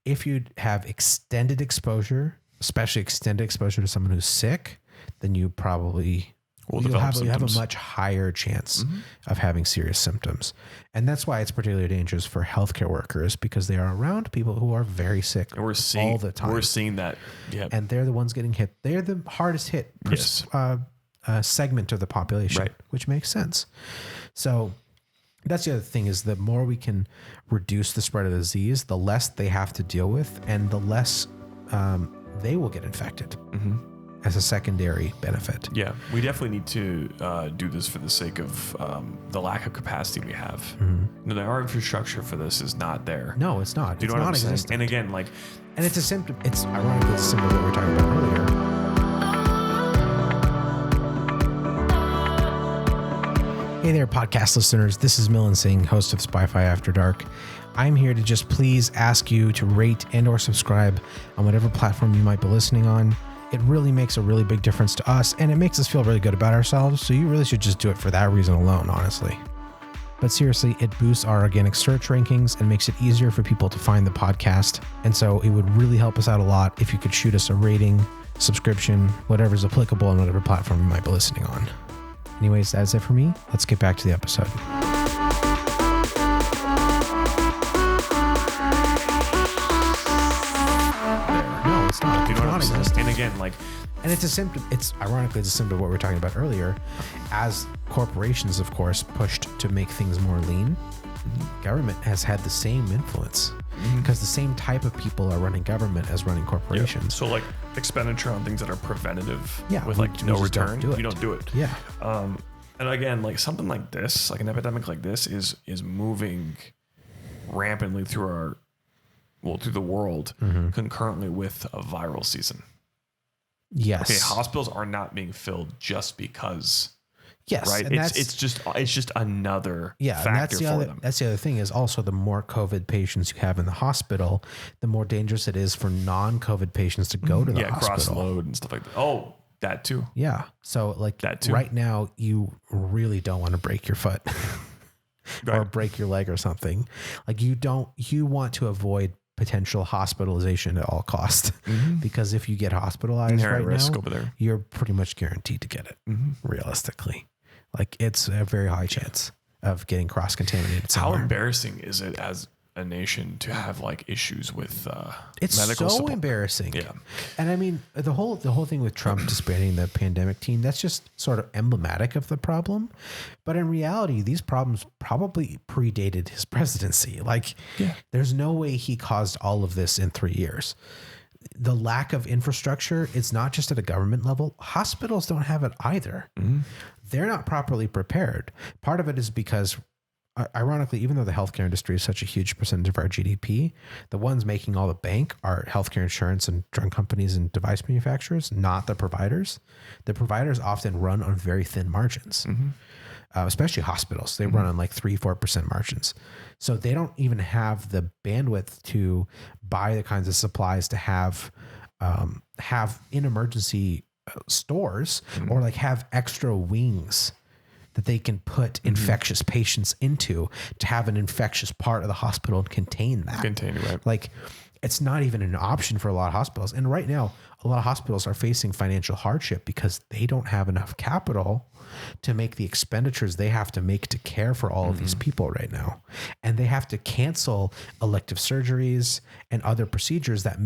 If you have extended exposure, especially extended exposure to someone who's sick, then you probably you have a much higher chance of having serious symptoms. And that's why it's particularly dangerous for healthcare workers, because they are around people who are very sick all the time. We're seeing that. Yeah. And they're the ones getting hit. They're the hardest hit segment of the population, which makes sense. So that's the other thing is the more we can reduce the spread of the disease, the less they have to deal with and the less they will get infected as a secondary benefit. Yeah, we definitely need to do this for the sake of the lack of capacity we have. Our infrastructure for this is not there. No, it's not. Do you It's know what I'm saying? non-existent. And again, like, And it's a symptom. It's ironically it's a symptom that we were talking about earlier. Hey there, podcast listeners. This is Millan Singh, host of SpyFy After Dark. I'm here to just please ask you to rate and or subscribe on whatever platform you might be listening on. It really makes a really big difference to us, and it makes us feel really good about ourselves, so you really should just do it for that reason alone, honestly. But seriously, it boosts our organic search rankings and makes it easier for people to find the podcast. And so it would really help us out a lot if you could shoot us a rating, subscription, whatever's applicable on whatever platform you might be listening on. Anyways, that's it for me. Let's get back to the episode. No, it's not. do you know what I'm saying? And again, like, And it's a symptom. It's ironically it's a symptom of what we were talking about earlier. As corporations, of course, pushed to make things more lean, government has had the same influence because the same type of people are running government as running corporations. so like expenditure on things that are preventative Yeah, with we like no just don't return, do it. you don't do it. Yeah. And again, like something like this, like an epidemic like this is moving rampantly through the world concurrently with a viral season. Yes. Okay, hospitals are not being filled just because, Yes. right? And It's just another and factor for them. That's the other thing is also the more COVID patients you have in the hospital, the more dangerous it is for non-COVID patients to go to the hospital. Cross load and stuff like that. Oh, that too. Yeah. So like That too. right now you really don't want to break your foot or Right. break your leg or something. Like you want to avoid potential hospitalization at all costs because if you get hospitalized Inherent right risk now, over there. you're pretty much guaranteed to get it realistically. Like it's a very high chance of getting cross-contaminated How somewhere. embarrassing is it as a nation to have like issues with It's medical so support? embarrassing. Yeah. And I mean, the whole thing with Trump disbanding the pandemic team, that's just sort of emblematic of the problem. But in reality, these problems probably predated his presidency. Like, there's no way he caused all of this in 3 years. The lack of infrastructure, it's not just at a government level. Hospitals don't have it either. They're not properly prepared. Part of it is because ironically, even though the healthcare industry is such a huge percentage of our GDP, the ones making all the bank are healthcare insurance and drug companies and device manufacturers, not the providers. The providers often run on very thin margins, especially hospitals. They run on like 3-4% margins. So they don't even have the bandwidth to buy the kinds of supplies to have in emergency stores or like have extra wings that they can put infectious patients into to have an infectious part of the hospital and contain that. Right. Like it's not even an option for a lot of hospitals. And right now, a lot of hospitals are facing financial hardship because they don't have enough capital to make the expenditures they have to make to care for all of these people right now. And they have to cancel elective surgeries and other procedures that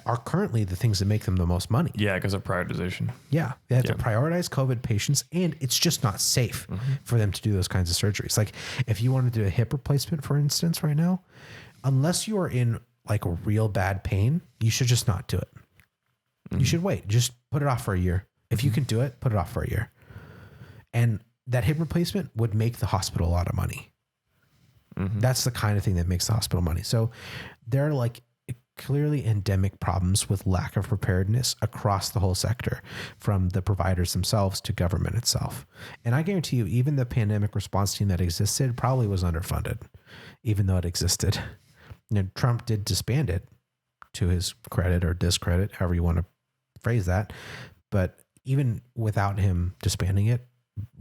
are currently the things that make them the most money. Yeah, because of prioritization. Yeah. They have to prioritize COVID patients, and it's just not safe for them to do those kinds of surgeries. Like if you want to do a hip replacement, for instance, right now, unless you are in like a real bad pain, you should just not do it. You should wait. Just put it off for a year. If you can do it, put it off for a year. And that hip replacement would make the hospital a lot of money. That's the kind of thing that makes the hospital money. So there are like clearly endemic problems with lack of preparedness across the whole sector, from the providers themselves to government itself. And I guarantee you, even the pandemic response team that existed probably was underfunded, even though it existed. You know, Trump did disband it, to his credit or discredit, however you want to phrase that. But even without him disbanding it,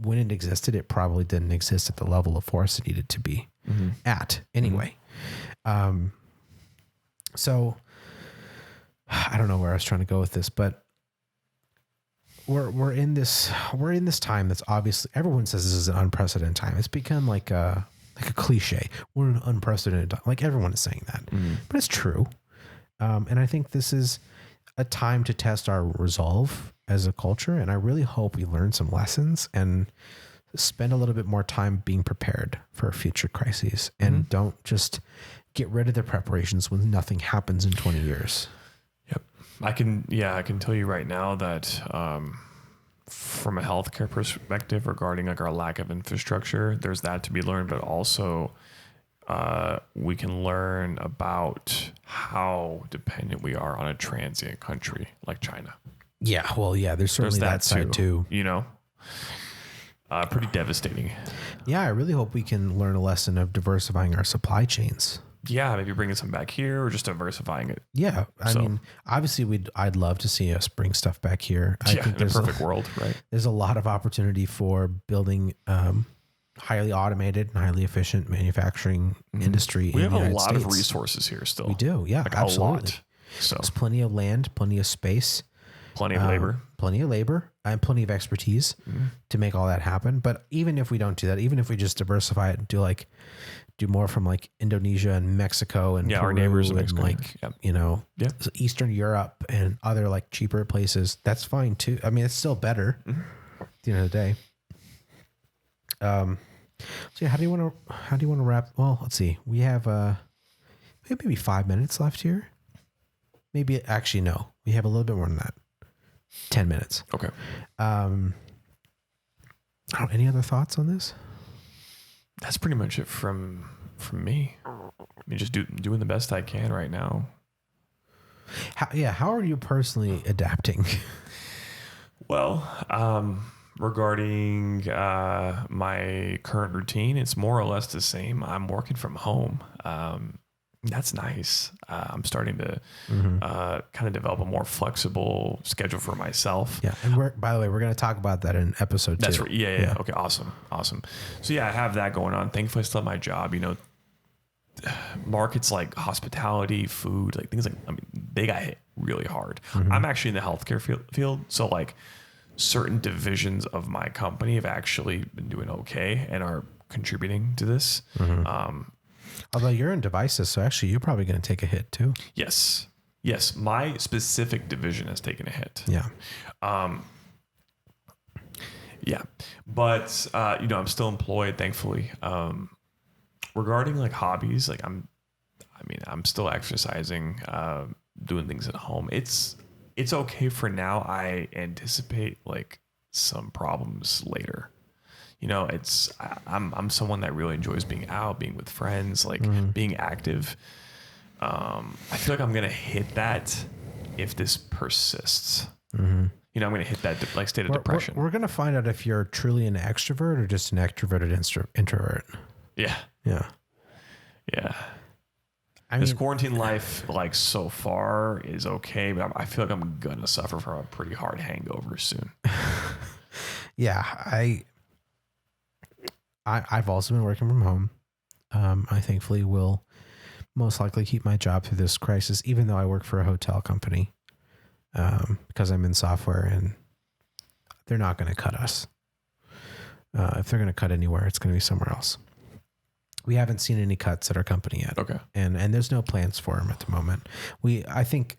when it existed, it probably didn't exist at the level of force it needed to be at anyway. So I don't know where I was trying to go with this, but we're in this time that's obviously, everyone says this is an unprecedented time. It's become like a cliche. We're in an unprecedented time. Like everyone is saying that, but it's true. And I think this is a time to test our resolve as a culture. And I really hope we learn some lessons and spend a little bit more time being prepared for future crises and don't just get rid of the preparations when nothing happens in 20 years. Yep. I can tell you right now that from a healthcare perspective regarding like our lack of infrastructure, there's that to be learned, but also we can learn about how dependent we are on a transient country like China. Yeah, well, yeah, there's certainly that side too. You know, pretty devastating. Yeah, I really hope we can learn a lesson of diversifying our supply chains. Yeah, maybe bringing some back here or just diversifying it. Yeah, I mean, obviously, I'd love to see us bring stuff back here. I think in a perfect world, right? There's a lot of opportunity for building highly automated and highly efficient manufacturing industry. We in have the a United lot States. of resources here still. We do, yeah, like absolutely. A lot. So there's plenty of land, plenty of space, plenty of labor, and plenty of expertise to make all that happen. But even if we don't do that, even if we just diversify it and do more from like Indonesia and Mexico and Peru our neighbors in and Mexico. Eastern Europe and other like cheaper places, that's fine too. I mean, it's still better at the end of the day. So yeah, how do you want to wrap? Well, let's see. We have maybe 5 minutes left here. Maybe actually no, we have a little bit more than that. 10 minutes. Okay. Any other thoughts on this? That's pretty much it from me. I mean, just doing the best I can right now. How are you personally adapting? Well, regarding my current routine, it's more or less the same. I'm working from home. That's nice. I'm starting to kind of develop a more flexible schedule for myself. Yeah, and by the way, we're going to talk about that in episode 2. That's right. Yeah. Okay, awesome. So yeah, I have that going on. Thankfully, I still have my job. You know, markets like hospitality, food, like things like, I mean, they got hit really hard. I'm actually in the healthcare field, so like certain divisions of my company have actually been doing okay and are contributing to this. Although you're in devices, so actually you're probably going to take a hit too. Yes. My specific division has taken a hit. Yeah. Yeah. But, I'm still employed, thankfully. Regarding like hobbies, like I'm still exercising, doing things at home. It's okay for now. I anticipate like some problems later. You know, I'm someone that really enjoys being out, being with friends, like being active. I feel like I'm going to hit that if this persists. You know, I'm going to hit that state of depression. We're going to find out if you're truly an extrovert or just an extroverted introvert. Yeah. This quarantine life, like so far, is okay, but I feel like I'm going to suffer from a pretty hard hangover soon. Yeah, I've also been working from home. I thankfully will most likely keep my job through this crisis, even though I work for a hotel company, because I'm in software and they're not going to cut us. If they're going to cut anywhere, it's going to be somewhere else. We haven't seen any cuts at our company yet. Okay. And there's no plans for them at the moment. I think,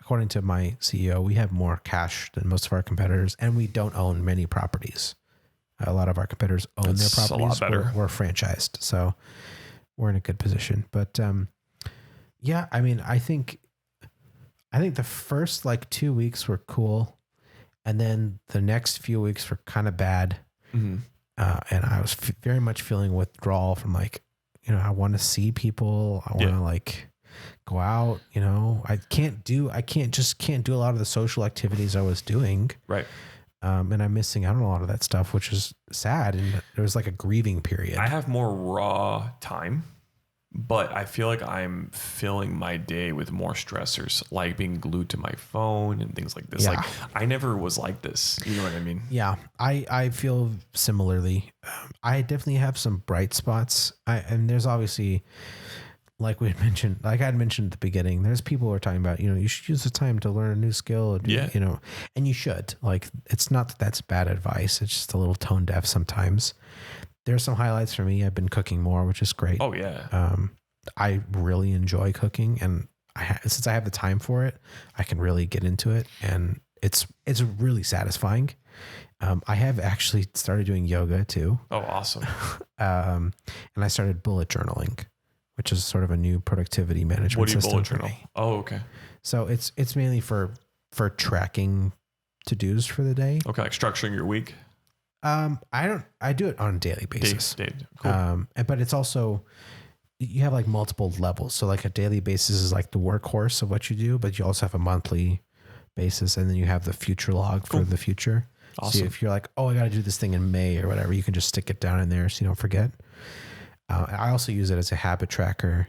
according to my CEO, we have more cash than most of our competitors, and we don't own many properties. A lot of our competitors own their properties. A lot better. We're franchised, so we're in a good position. But yeah, I mean, I think the first like 2 weeks were cool, and then the next few weeks were kind of bad. And I was very much feeling withdrawal from like, I want to see people. I want to like go out. I can't do a lot of the social activities I was doing. Right. And I'm missing out on a lot of that stuff, which is sad. And there was like a grieving period. I have more raw time, but I feel like I'm filling my day with more stressors, like being glued to my phone and things like this. Yeah. Like I never was like this. You know what I mean? Yeah, I feel similarly. I definitely have some bright spots. And there's obviously, like I had mentioned at the beginning, there's people who are talking about, you should use the time to learn a new skill. And you should. Like, it's not that that's bad advice. It's just a little tone deaf sometimes. There's some highlights for me. I've been cooking more, which is great. Oh yeah. I really enjoy cooking, and since I have the time for it, I can really get into it, and it's really satisfying. I have actually started doing yoga too. Oh, awesome. And I started bullet journaling, which is sort of a new productivity management system. What do you bullet journal? Oh, okay. So it's mainly for tracking to-dos for the day. Okay, like structuring your week. I do it on a daily basis. Cool. But it's also, you have like multiple levels. So like a daily basis is like the workhorse of what you do, but you also have a monthly basis, and then you have the future log for the future. Awesome. So if you're like, oh, I got to do this thing in May or whatever, you can just stick it down in there so you don't forget. I also use it as a habit tracker,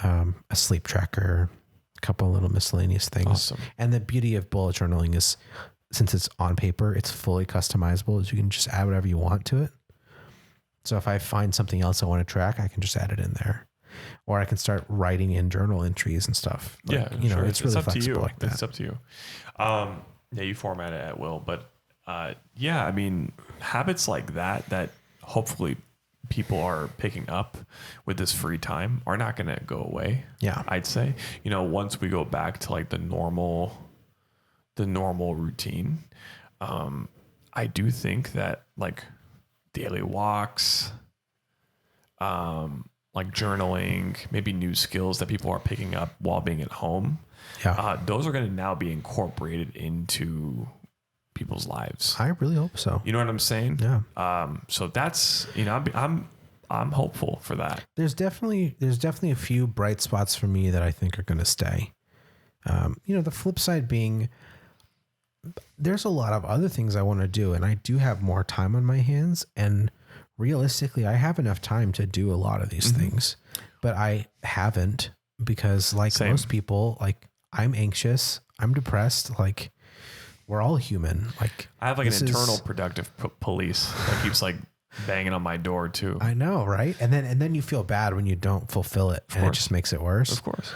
a sleep tracker, a couple of little miscellaneous things. Awesome. And the beauty of bullet journaling is, since it's on paper, it's fully customizable. You can just add whatever you want to it. So if I find something else I want to track, I can just add it in there. Or I can start writing in journal entries and stuff. Like, sure. It's really up to flexible you. like that. It's up to you. You format it at will. But I mean, habits like that hopefully people are picking up with this free time are not going to go away. Yeah. I'd say, once we go back to like the normal routine, I do think that like daily walks, like journaling, maybe new skills that people are picking up while being at home. Yeah. Those are going to now be incorporated into people's lives. I really hope so. You know what I'm saying? Yeah. So that's, I'm hopeful for that. There's definitely a few bright spots for me that I think are going to stay. The flip side being, there's a lot of other things I want to do, and I do have more time on my hands, and realistically, I have enough time to do a lot of these things, but I haven't, because like Same. most people, like I'm anxious, I'm depressed, like we're all human. Like I have like an internal productive police that keeps like banging on my door too. I know, right? And then you feel bad when you don't fulfill it, and it just makes it worse. Of course.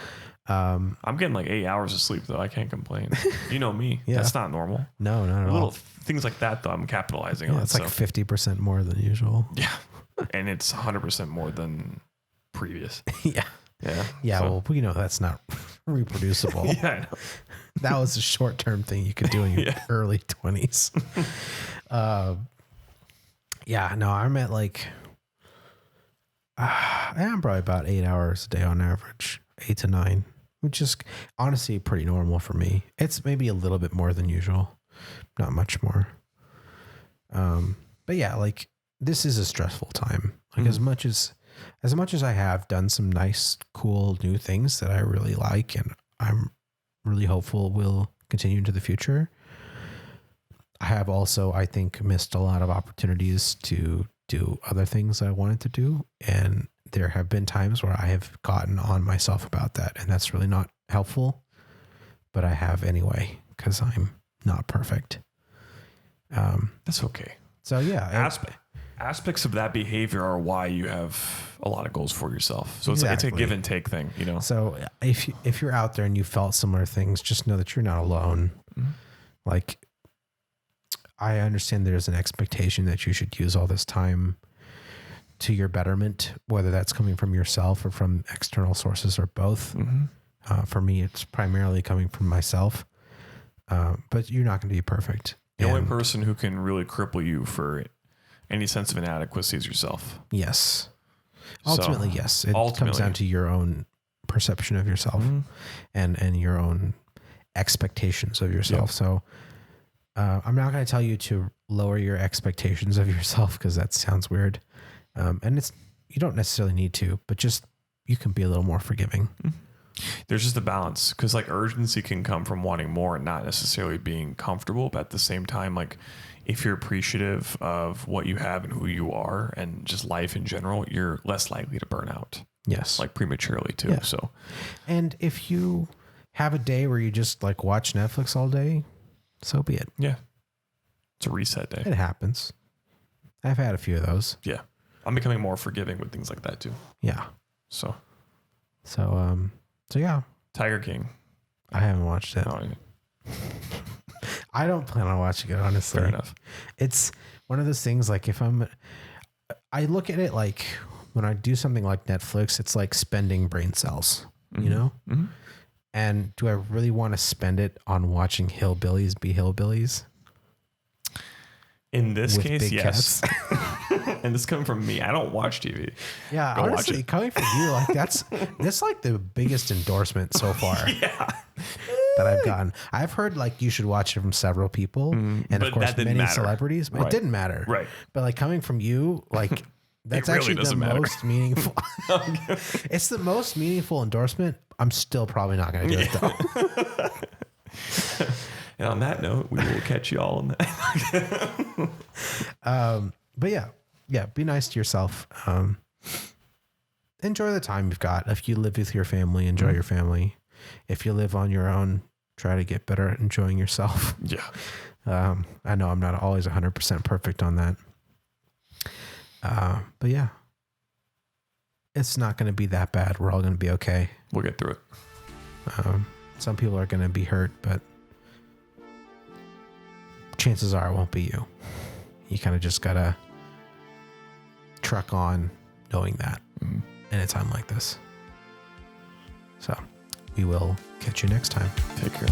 I'm getting like 8 hours of sleep though. I can't complain. You know me. Yeah. That's not normal. No, not at Little all. things like that though, I'm capitalizing on. It's like 50% more than usual. Yeah. And it's 100% more than previous. Yeah. Yeah. Yeah. So, Well, we know that's not reproducible. yeah, I know. That was a short-term thing you could do in your early 20s. I'm at like, I'm probably about 8 hours a day on average, 8 to 9, which is honestly pretty normal for me. It's maybe a little bit more than usual, not much more. But yeah, like this is a stressful time. Like as much as I have done some nice, cool new things that I really like, and I'm really hopeful will continue into the future, I have also, I think, missed a lot of opportunities to do other things I wanted to do. And there have been times where I have gotten on myself about that, and that's really not helpful, but I have anyway, because I'm not perfect. That's okay. So yeah, Aspects of that behavior are why you have a lot of goals for yourself. So it's a give and take thing, So if you're out there and you felt similar things, just know that you're not alone. Mm-hmm. Like, I understand there's an expectation that you should use all this time to your betterment, whether that's coming from yourself or from external sources or both. Mm-hmm. For me, it's primarily coming from myself. But you're not going to be perfect. The only person who can really cripple you for any sense of inadequacy is yourself. Yes. Ultimately, yes. It comes down to your own perception of yourself, mm-hmm. and your own expectations of yourself. Yep. So I'm not going to tell you to lower your expectations of yourself, because that sounds weird. And you don't necessarily need to, but just you can be a little more forgiving. Mm-hmm. There's just a balance, because like urgency can come from wanting more and not necessarily being comfortable. But at the same time, like if you're appreciative of what you have and who you are and just life in general, you're less likely to burn out. Yes. Like prematurely too. Yeah. So, and if you have a day where you just like watch Netflix all day, so be it. Yeah. It's a reset day. It happens. I've had a few of those. Yeah. I'm becoming more forgiving with things like that too. Yeah. So yeah. Tiger King. I haven't watched it. Oh, yeah. I don't plan on watching it, honestly. Fair enough. It's one of those things, like I look at it like when I do something like Netflix, it's like spending brain cells, mm-hmm. you know? Mm-hmm. And do I really want to spend it on watching hillbillies be hillbillies? In this case, yes. And this coming from me. I don't watch TV. Yeah, honestly, coming from you, like that's like the biggest endorsement so far. Yeah. that I've gotten. I've heard like you should watch it from several people, and But of course that didn't many matter. celebrities. But Right. it didn't matter, Right. But like coming from you, like that's really actually the doesn't matter. most meaningful. It's the most meaningful endorsement. I'm still probably not going to do it though. And on that note, we will catch you all in that. But yeah, be nice to yourself. Enjoy the time you've got. If you live with your family, enjoy your family. If you live on your own, try to get better at enjoying yourself. Yeah. I know I'm not always 100% perfect on that. But yeah, it's not going to be that bad. We're all going to be okay. We'll get through it. Some people are going to be hurt, but chances are it won't be you. You kind of just got to truck on knowing that in a time like this. So we will catch you next time. Take care.